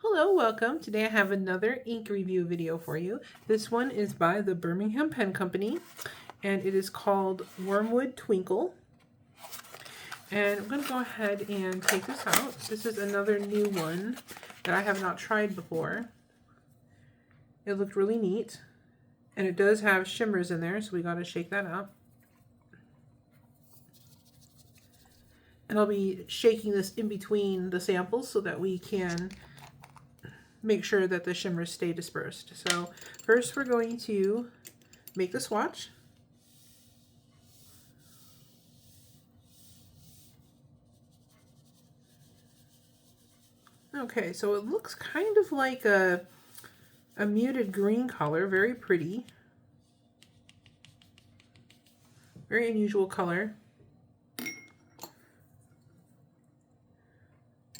Hello, welcome. Today I have another ink review video for you. This one is by the Birmingham Pen Company and it is called Wormwood Twinkle. And I'm going to go ahead and take this out. This is another new one that I have not tried before. It looked really neat and it does have shimmers in there, so we got to shake that up. And I'll be shaking this in between the samples so that we can make sure that the shimmers stay dispersed. So first we're going to make the swatch. Okay, so it looks kind of like a muted green color, very pretty. Very unusual color.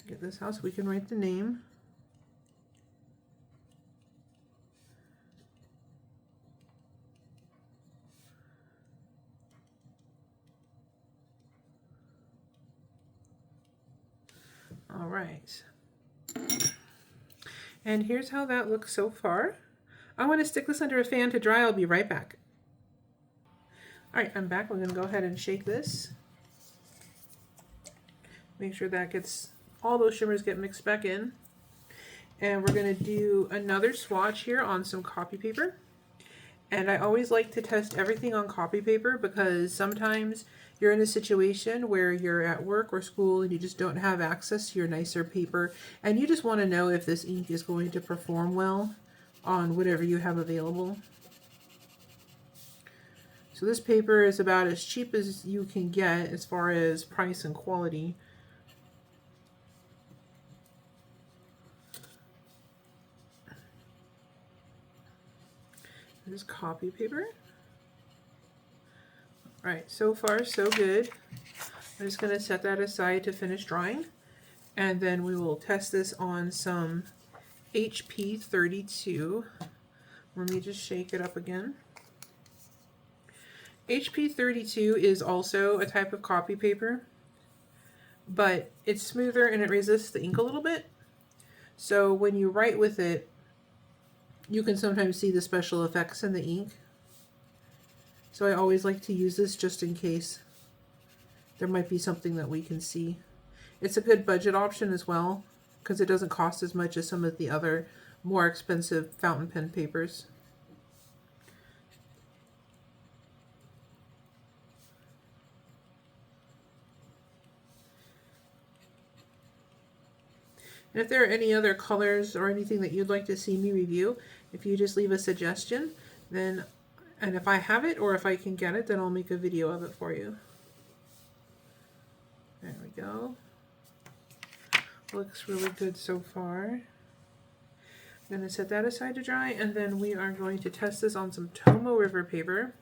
Get this out so we can write the name. All right. And here's how that looks so far. I want to stick this under a fan to dry. I'll be right back. All right, I'm back. We're going to go ahead and shake this. Make sure that gets, all those shimmers get mixed back in. And we're going to do another swatch here on some copy paper. And I always like to test everything on copy paper because sometimes you're in a situation where you're at work or school and you just don't have access to your nicer paper and you just want to know if this ink is going to perform well on whatever you have available. So this paper is about as cheap as you can get as far as price and quality. This is copy paper. All right, so far so good. I'm just going to set that aside to finish drying, and then we will test this on some HP 32. Let me just shake it up again. HP 32 is also a type of copy paper, but it's smoother and it resists the ink a little bit. So when you write with it, you can sometimes see the special effects in the ink. So I always like to use this just in case there might be something that we can see. It's a good budget option as well because it doesn't cost as much as some of the other more expensive fountain pen papers. And if there are any other colors or anything that you'd like to see me review, if you just leave a suggestion, then, and if I have it or if I can get it, then I'll make a video of it for you. There we go. Looks really good so far. I'm going to set that aside to dry, and then we are going to test this on some Tomo River paper.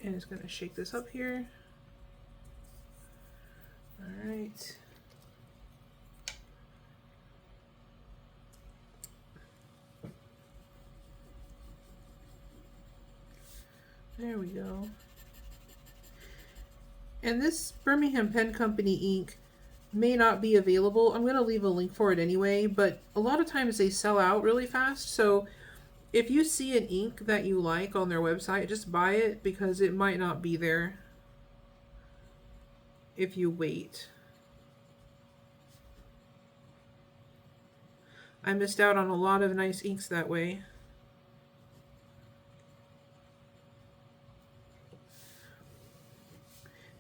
And it's going to shake this up here. All right. There we go. And this Birmingham Pen Company ink may not be available. I'm going to leave a link for it anyway, but a lot of times they sell out really fast. So if you see an ink that you like on their website, just buy it because it might not be there if you wait. I missed out on a lot of nice inks that way.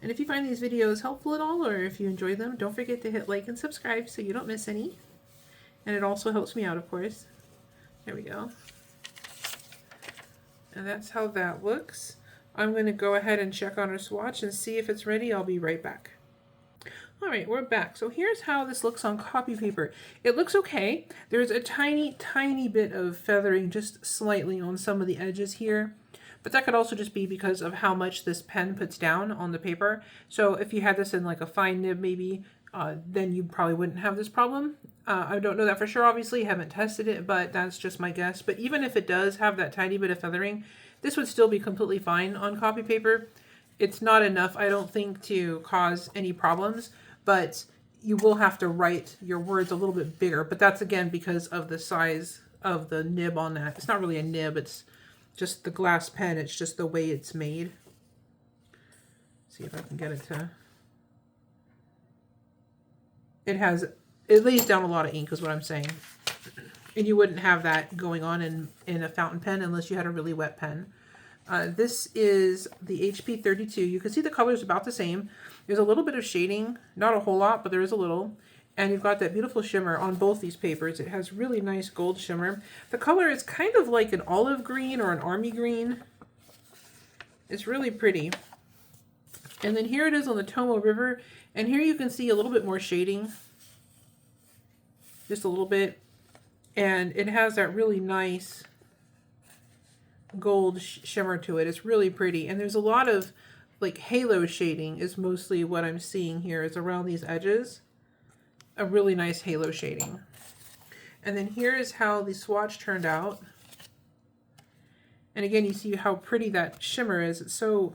And if you find these videos helpful at all, or if you enjoy them, don't forget to hit like and subscribe so you don't miss any. And it also helps me out, of course. There we go. And that's how that looks. I'm going to go ahead and check on our swatch and see if it's ready. I'll be right back. All right, we're back. So here's how this looks on copy paper. It looks okay. There's a tiny, tiny bit of feathering just slightly on some of the edges here. But that could also just be because of how much this pen puts down on the paper. So if you had this in like a fine nib maybe, then you probably wouldn't have this problem. I don't know that for sure, obviously, haven't tested it, but that's just my guess. But even if it does have that tiny bit of feathering, this would still be completely fine on copy paper. It's not enough, I don't think, to cause any problems, but you will have to write your words a little bit bigger, but that's again because of the size of the nib on that. It's not really a nib, it's just the glass pen. It's just the way it's made. See if I can get it to... It lays down a lot of ink is what I'm saying. And you wouldn't have that going on in a fountain pen unless you had a really wet pen. This is the HP 32. You can see the color's about the same. There's a little bit of shading, not a whole lot, but there is a little. And you've got that beautiful shimmer on both these papers. It has really nice gold shimmer. The color is kind of like an olive green or an army green. It's really pretty. And then here it is on the Tomo River. And here you can see a little bit more shading. Just a little bit. And it has that really nice gold shimmer to it. It's really pretty. And there's a lot of like halo shading is mostly what I'm seeing here is around these edges. A really nice halo shading. And then here is how the swatch turned out. And again, you see how pretty that shimmer is. It's so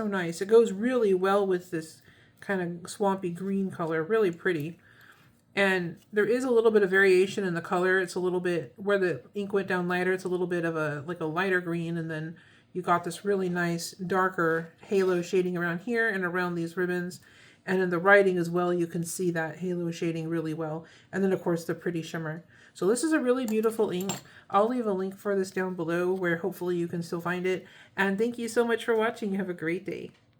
nice. It goes really well with this kind of swampy green color. Really pretty. And there is a little bit of variation in the color. It's a little bit, where the ink went down lighter, it's a little bit of like a lighter green. And then you got this really nice darker halo shading around here and around these ribbons. And in the writing as well, you can see that halo shading really well. And then, of course, the pretty shimmer. So this is a really beautiful ink. I'll leave a link for this down below where hopefully you can still find it. And thank you so much for watching. Have a great day.